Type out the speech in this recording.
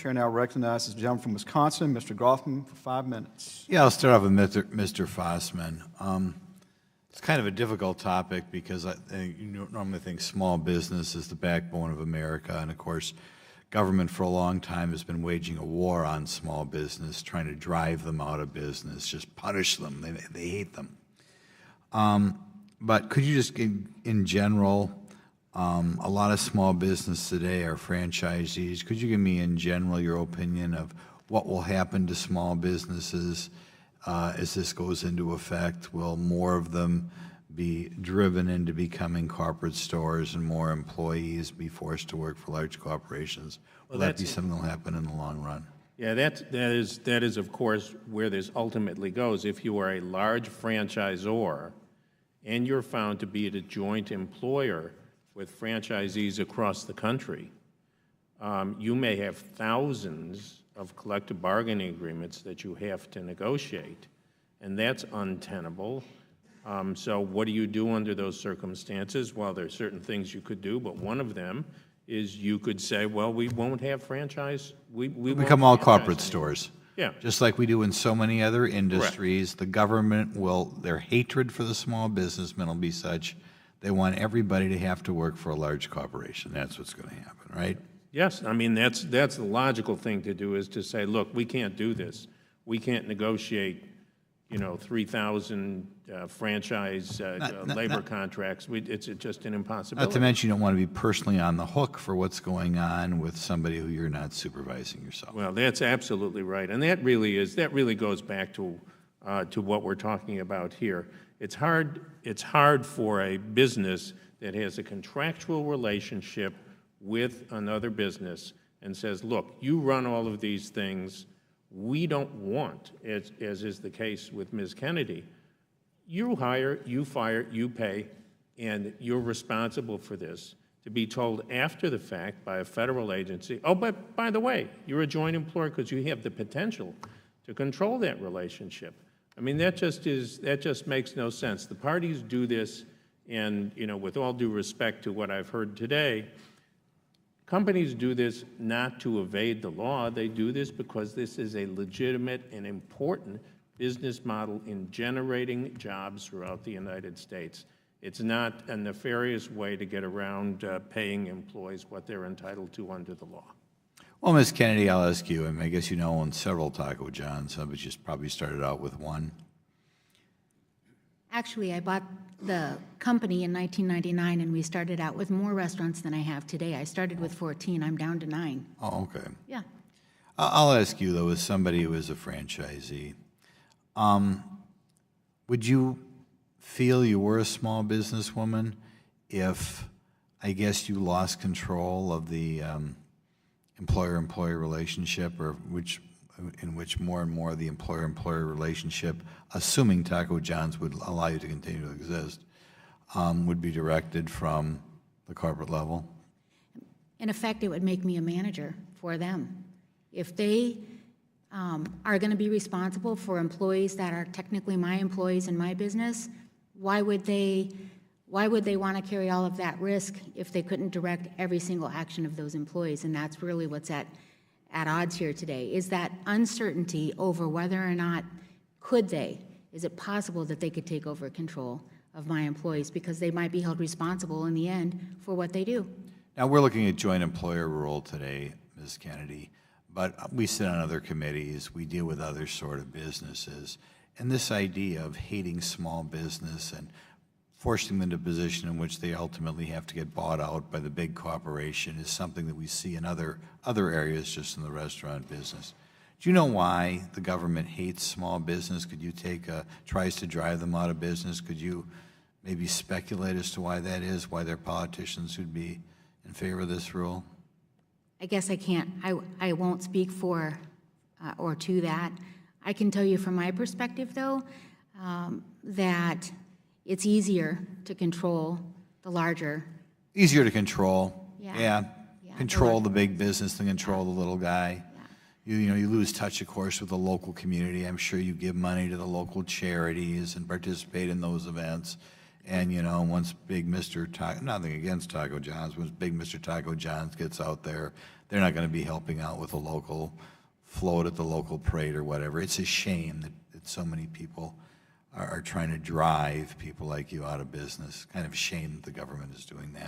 Chair now recognizes the gentleman from Wisconsin, Mr. Grothman, for 5 minutes. Yeah, I'll start off with Mr. Fossman. It's kind of a difficult topic because you normally think small business is the backbone of America, and of course, government for a long time has been waging a war on small business, trying to drive them out of business, just punish them. They hate them. But could you just, in general, a lot of small business today are franchisees. Could you give me, in general, your opinion of what will happen to small businesses as this goes into effect? Will more of them be driven into becoming corporate stores and more employees be forced to work for large corporations? Will that be something that will happen in the long run? Yeah, that is, of course, where this ultimately goes. If you are a large franchisor and you're found to be a joint employer with franchisees across the country, you may have thousands of collective bargaining agreements that you have to negotiate, and that's untenable. So what do you do under those circumstances? Well, there are certain things you could do, but one of them is you could say, well, we won't have franchise. We become all corporate stores. Yeah. Just like we do in so many other industries. Correct. The government their hatred for the small businessmen will be such, they want everybody to have to work for a large corporation. That's what's going to happen, right? Yes, I mean, that's the logical thing to do, is to say, look, we can't do this. We can't negotiate, 3,000 franchise labor contracts. It's just an impossibility. Not to mention you don't want to be personally on the hook for what's going on with somebody who you're not supervising yourself. Well, that's absolutely right, and that really goes back to what we're talking about here. It's hard for a business that has a contractual relationship with another business and says, look, you run all of these things. We don't want, as is the case with Ms. Kennedy, you hire, you fire, you pay, and you're responsible for this, to be told after the fact by a federal agency, oh, but by the way, you're a joint employer because you have the potential to control that relationship. I mean, that just makes no sense. The parties do this, and with all due respect to what I've heard today, companies do this not to evade the law. They do this because this is a legitimate and important business model in generating jobs throughout the United States. It's not a nefarious way to get around paying employees what they're entitled to under the law. Well, Ms. Kennedy, I'll ask you, I guess you own several Taco Johns, but you probably started out with one. Actually, I bought the company in 1999, and we started out with more restaurants than I have today. I started with 14. I'm down to 9. Oh, okay. Yeah. I'll ask you, though, as somebody who is a franchisee, would you feel you were a small businesswoman if, I guess, you lost control of the employer-employee relationship, or in which more and more of the employer-employer relationship, assuming Taco John's would allow you to continue to exist, would be directed from the corporate level? In effect, it would make me a manager for them. If they are going to be responsible for employees that are technically my employees in my business, why would they want to carry all of that risk if they couldn't direct every single action of those employees? And that's really what's at odds here today, is that uncertainty over whether or not is it possible that they could take over control of my employees, because they might be held responsible in the end for what they do. Now, we're looking at joint employer rule today, Ms. Kennedy, but we sit on other committees, we deal with other sort of businesses, and this idea of hating small business and forcing them into a position in which they ultimately have to get bought out by the big corporation is something that we see in other areas, just in the restaurant business. Do you know why the government hates small business? Could you tries to drive them out of business? Could you maybe speculate as to why that is, why their politicians would be in favor of this rule? I guess I can't, I won't speak for or to that. I can tell you from my perspective, though, that it's easier to control the larger. Easier to control. Yeah. Control the big business than control the little guy. Yeah. You lose touch, of course, with the local community. I'm sure you give money to the local charities and participate in those events. And, once big Mr. Taco, nothing against Taco John's, once big Mr. Taco John's gets out there, they're not going to be helping out with a local float at the local parade or whatever. It's a shame that so many people are trying to drive people like you out of business. Kind of a shame that the government is doing that.